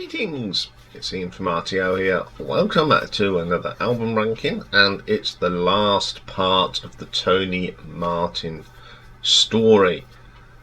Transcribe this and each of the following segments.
Greetings, it's Iain from RTO here. Welcome to another album ranking, and it's the last part of the Tony Martin story.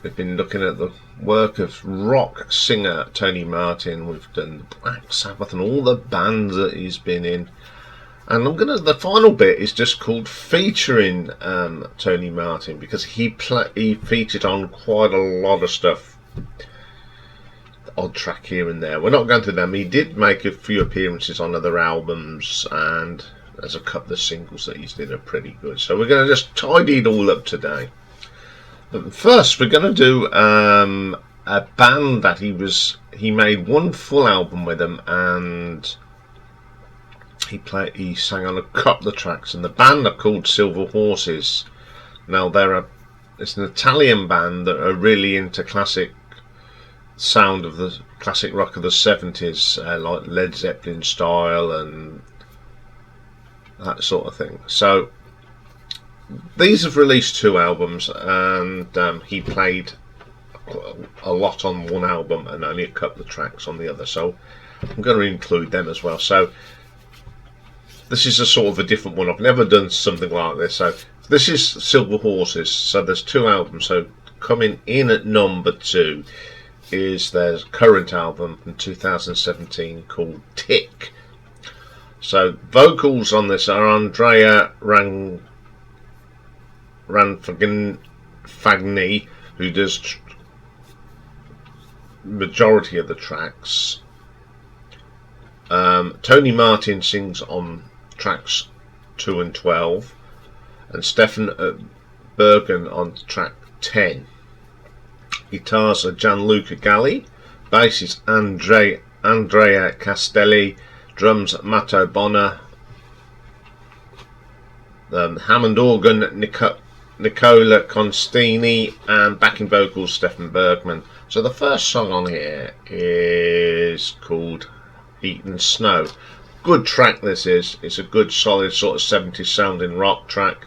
We've been looking at the work of rock singer Tony Martin. We've done Black Sabbath and all the bands that he's been in. And the final bit is just called featuring Tony Martin, because he featured on quite a lot of stuff. Odd track here and there. We're not going to them. He did make a few appearances on other albums, and there's a couple of singles that he's did are pretty good. So we're going to just tidy it all up today. But first, we're going to do a band that he made one full album with them, and he sang on a couple of tracks. And the band are called Silver Horses. Now it's an Italian band that are really into classic sound of the classic rock of the 70s, like Led Zeppelin style and that sort of thing. So these have released 2 albums, and he played a lot on one album and only a couple of tracks on the other, so I'm going to include them as well. So this is a sort of a different one. I've never done something like this. So this is Silver Horses. So there's 2 albums. So coming in at number 2 is their current album from 2017 called Tick. So vocals on this are Andrea Ranfagni, who does majority of the tracks. Tony Martin sings on tracks 2 and 12, and Stefan Bergen on track 10. Guitars are Gianluca Galli, bass is Andrea Castelli, drums Matteo Bonner, Hammond organ Nicola Constini, and backing vocals Stefan Bergman. So the first song on here is called Heat and Snow. Good track this is. It's a good solid sort of 70s sounding rock track.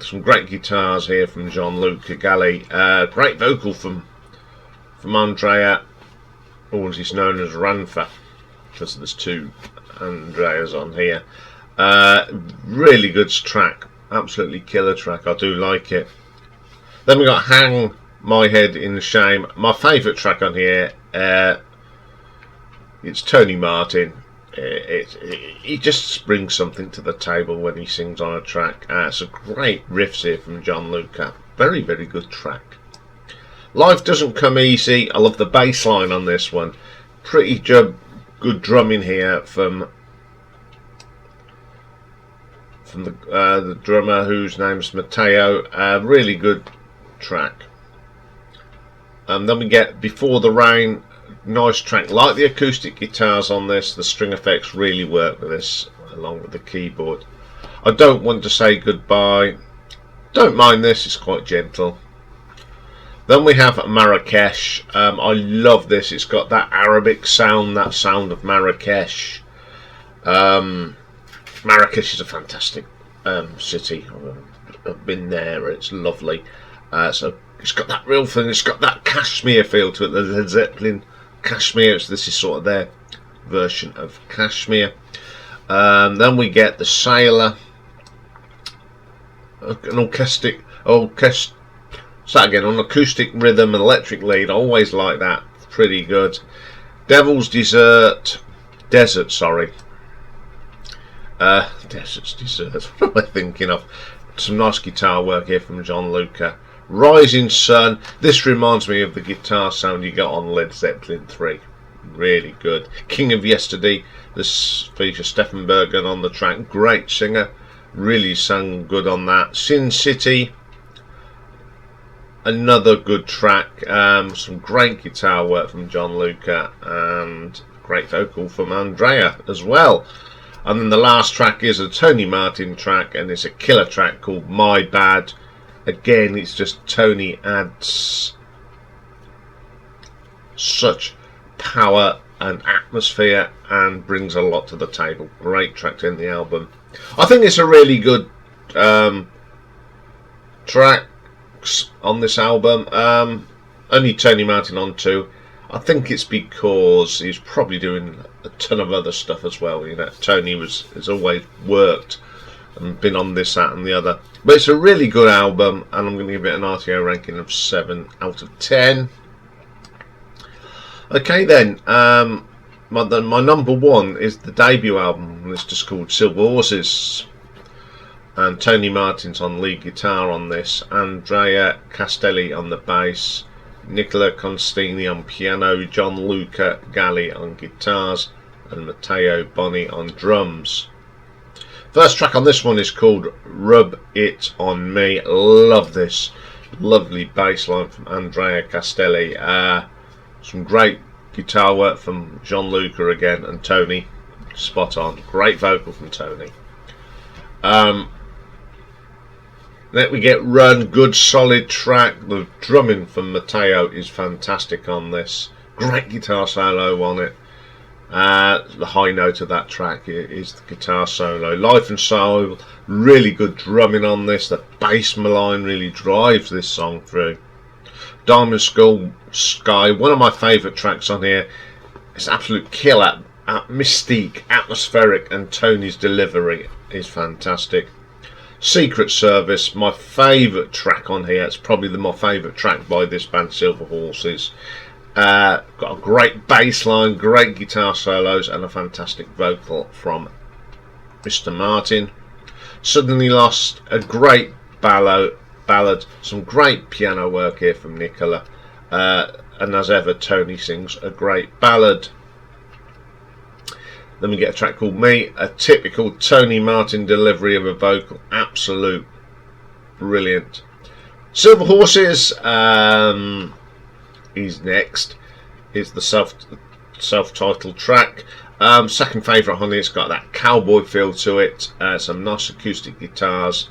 Some great guitars here from Gianluca Galli. Great vocal from Andrea, or he's known as Ranfa, because there's 2 Andreas on here. Really good track, absolutely killer track. I do like it. Then we got Hang My Head in Shame. My favourite track on here. It's Tony Martin. He just brings something to the table when he sings on a track. It's a great riffs here from Gianluca. Very, very good track. Life Doesn't Come Easy. I love the bass line on this one. Pretty good drumming here from the drummer, whose name's Matteo. Really good track. And then we get Before the Rain. Nice track. Like the acoustic guitars on this, the string effects really work with this, along with the keyboard. I Don't Want to Say Goodbye. Don't mind this, it's quite gentle. Then we have Marrakesh. I love this. It's got that Arabic sound, that sound of Marrakesh. Marrakesh is a fantastic city. I've been there. It's lovely. So it's got that real thing. It's got that Kashmir feel to it. The Led Zeppelin Kashmir. So this is sort of their version of Kashmir. Then we get The Sailor, an acoustic rhythm and electric lead. I always like that. Pretty good. Devil's Desert. Desert's Desert. What am I thinking of? Some nice guitar work here from Gianluca. Rising Sun. This reminds me of the guitar sound you got on Led Zeppelin 3. Really good. King of Yesterday. This features Stefan Bergen on the track. Great singer. Really sang good on that. Sin City. Another good track. Some great guitar work from Gianluca, and great vocal from Andrea as well. And then the last track is a Tony Martin track, and it's a killer track called My Bad. Again, it's just Tony adds such power and atmosphere and brings a lot to the table. Great track to end the album. I think it's a really good tracks on this album. Only Tony Martin on 2. I think it's because he's probably doing a ton of other stuff as well. You know, Tony has always worked and been on this, that and the other. But it's a really good album, and I'm going to give it an RTO ranking of 7 out of 10. Okay then, my number one is the debut album, and it's just called Silver Horses. And Tony Martin's on lead guitar on this, Andrea Castelli on the bass, Nicola Constantini on piano, Gianluca Galli on guitars, and Matteo Boni on drums. First track on this one is called Rub It On Me. Love this. Lovely bass line from Andrea Castelli. Some great guitar work from Gianluca again, and Tony. Spot on. Great vocal from Tony. Then we get Run, good solid track. The drumming from Matteo is fantastic on this. Great guitar solo on it. The high note of that track is the guitar solo. Life and Soul, really good drumming on this. The bass line really drives this song through. Diamond Sky, one of my favourite tracks on here. It's absolute killer. Mystique, atmospheric, and Tony's delivery is fantastic. Secret Service, my favourite track on here. It's probably my favourite track by this band, Silver Horses. Got a great bass line, great guitar solos, and a fantastic vocal from Mr. Martin. Suddenly Lost, a great ballad, some great piano work here from Nicola, and as ever Tony sings a great ballad. Then we get a track called Me, a typical Tony Martin delivery of a vocal, absolute brilliant. Silver Horses is next, is the self-titled track. Second favourite on it, it's got that cowboy feel to it, some nice acoustic guitars,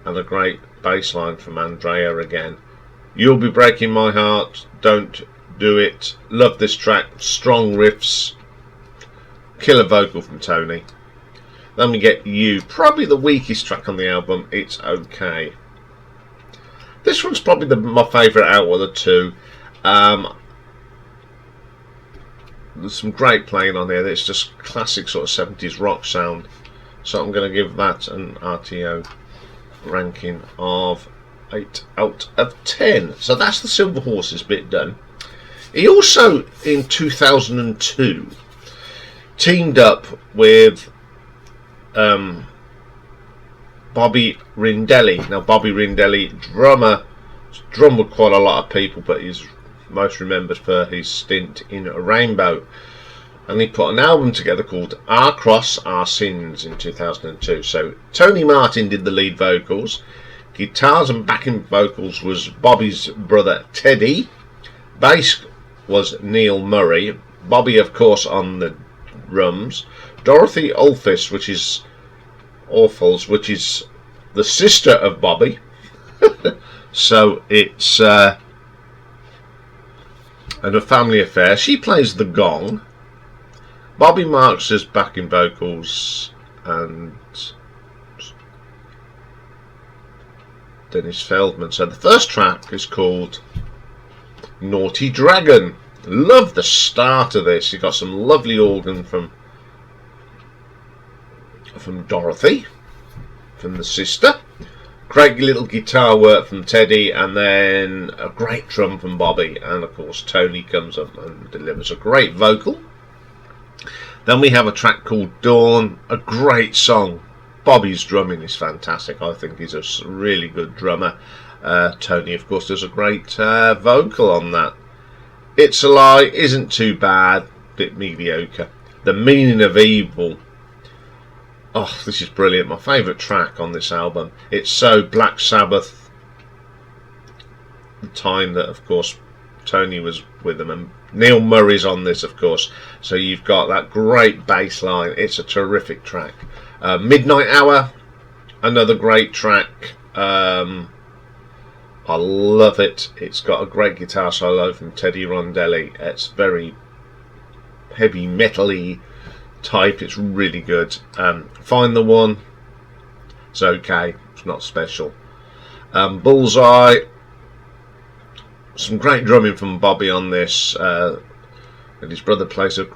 and a great bass line from Andrea again. You'll Be Breaking My Heart, Don't Do It, love this track, strong riffs, killer vocal from Tony. Then we get You, probably the weakest track on the album, It's Okay. This one's probably my favourite out of the two. There's some great playing on here. It's just classic sort of 70s rock sound. So I'm going to give that an RTO ranking of 8 out of 10. So that's the Silver Horses bit done. He also, in 2002, teamed up with Bobby Rondinelli. Now, Bobby Rondinelli, drummed with quite a lot of people, but he's most remembered for his stint in Rainbow. And he put an album together called Our Cross, Our Sins in 2002. So Tony Martin did the lead vocals. Guitars and backing vocals was Bobby's brother Teddy. Bass was Neil Murray. Bobby, of course, on the drums. Dorothy Ulfis, which is the sister of Bobby. So it's and a family affair. She plays the gong. Bobby Marks is backing vocals, and Dennis Feldman. So the first track is called Naughty Dragon. Love the start of this. You got some lovely organ from Dorothy, from the sister. Great little guitar work from Teddy, and then a great drum from Bobby, and of course Tony comes up and delivers a great vocal. Then we have a track called Dawn, a great song. Bobby's drumming is fantastic. I think he's a really good drummer. Tony, of course, does a great vocal on that. It's a Lie isn't too bad, bit mediocre. The Meaning of Evil. Oh, this is brilliant. My favourite track on this album. It's so Black Sabbath. The time that, of course, Tony was with them, and Neil Murray's on this, of course. So you've got that great bass line. It's a terrific track. Midnight Hour, another great track. I love it. It's got a great guitar solo from Teddy Rondelli. It's very heavy metal-y type. It's really good. Find the One, it's okay, it's not special. Bullseye, some great drumming from Bobby on this. and his brother plays a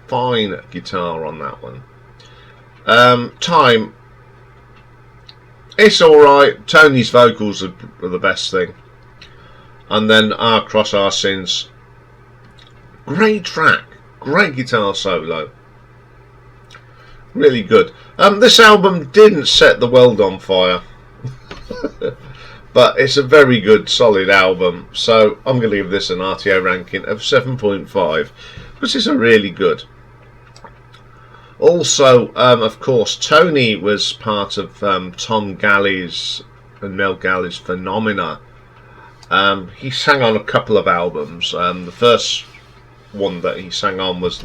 fine guitar on that one. Time, it's alright. Tony's vocals are the best thing. And then Our Cross Our Sins, great track, great guitar solo, really good. This album didn't set the world on fire, but it's a very good, solid album. So I'm going to give this an RTO ranking of 7.5, which is a really good. Also, of course, Tony was part of Tom Galley's and Mel Galley's Phenomena. He sang on a couple of albums. The first one that he sang on was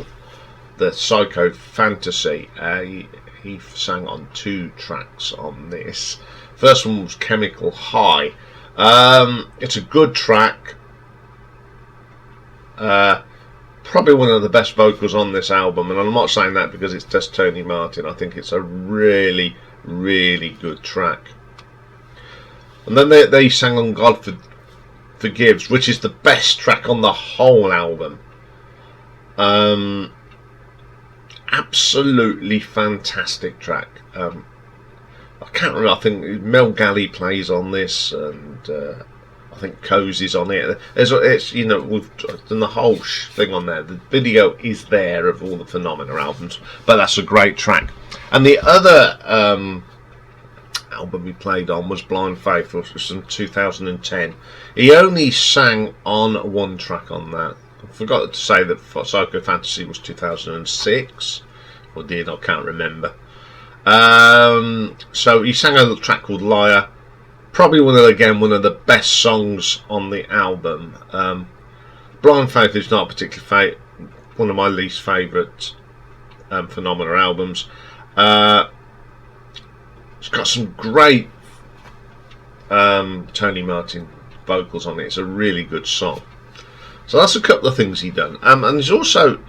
the Psychofantasy. He sang on 2 tracks on this. First one was Chemical High. It's a good track. Probably one of the best vocals on this album, and I'm not saying that because it's just Tony Martin. I think it's a really, really good track. And then they sang on God Forgives, which is the best track on the whole album. Absolutely fantastic track. I can't remember. I think Mel Galley plays on this, and I think Cozy's on it. It's you know, we've done the whole thing on there. The video is there of all the Phenomena albums, but that's a great track. And the other album he played on was Blind Faith, which was in 2010. He only sang on 1 track on that. I forgot to say that Psychofantasy was 2006, or did, I can't remember. So he sang a track called Liar, probably one of the best songs on the album. Blind Faith is not particularly one of my least favourite Phenomena albums. It's got some great Tony Martin vocals on it. It's a really good song. So that's a couple of things he done. And he's also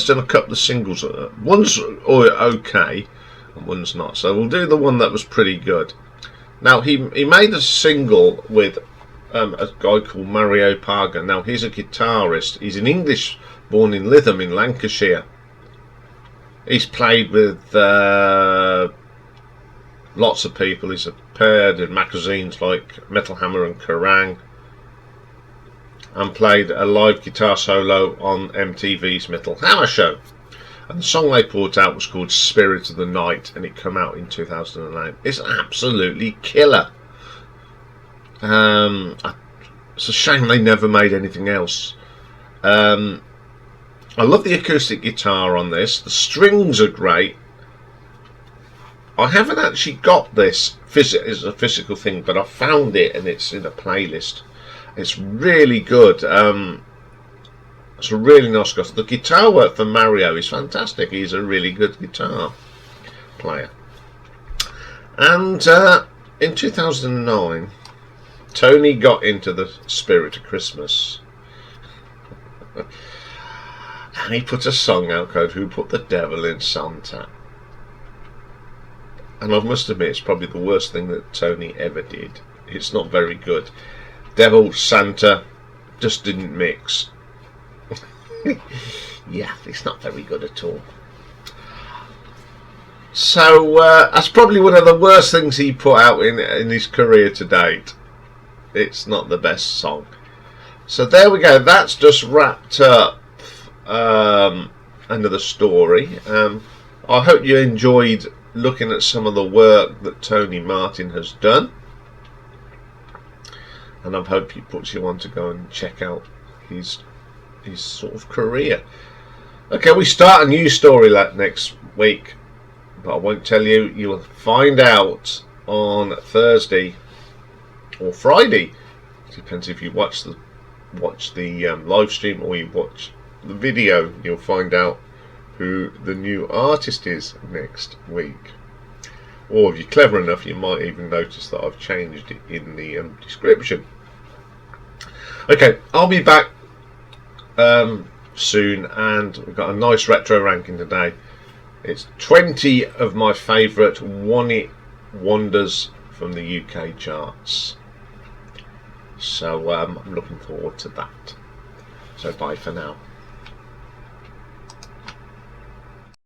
done a couple of singles. One's okay and one's not. So we'll do the one that was pretty good. Now he made a single with a guy called Mario Parga. Now he's a guitarist. He's an English, born in Lytham in Lancashire. He's played with lots of people. He's appeared in magazines like Metal Hammer and Kerrang, and played a live guitar solo on MTV's Metal Hammer show. And the song they brought out was called Spirit of the Night, and it came out in 2008. It's absolutely killer. It's a shame they never made anything else. I love the acoustic guitar on this. The strings are great. I haven't actually got this as a physical thing, but I found it and it's in a playlist. It's really good. It's a really nice guitar. The guitar work for Mario is fantastic. He's a really good guitar player. And in 2009, Tony got into the spirit of Christmas. And he put a song out called Who Put the Devil in Santa. And I must admit, it's probably the worst thing that Tony ever did. It's not very good. Devil, Santa, just didn't mix. Yeah, it's not very good at all. So that's probably one of the worst things he put out in his career to date. It's not the best song. So there we go. That's just wrapped up another story. I hope you enjoyed looking at some of the work that Tony Martin has done, and I hope he puts you on to go and check out his sort of career. Okay, we start a new story next week, but I won't tell you. You'll find out on Thursday or Friday. Depends if you watch the live stream or you watch the video. You'll find out who the new artist is next week. Or if you're clever enough, you might even notice that I've changed it in the description. Okay, I'll be back soon, and we've got a nice retro ranking today. It's 20 of my favourite one-hit wonders from the UK charts. So I'm looking forward to that. So bye for now.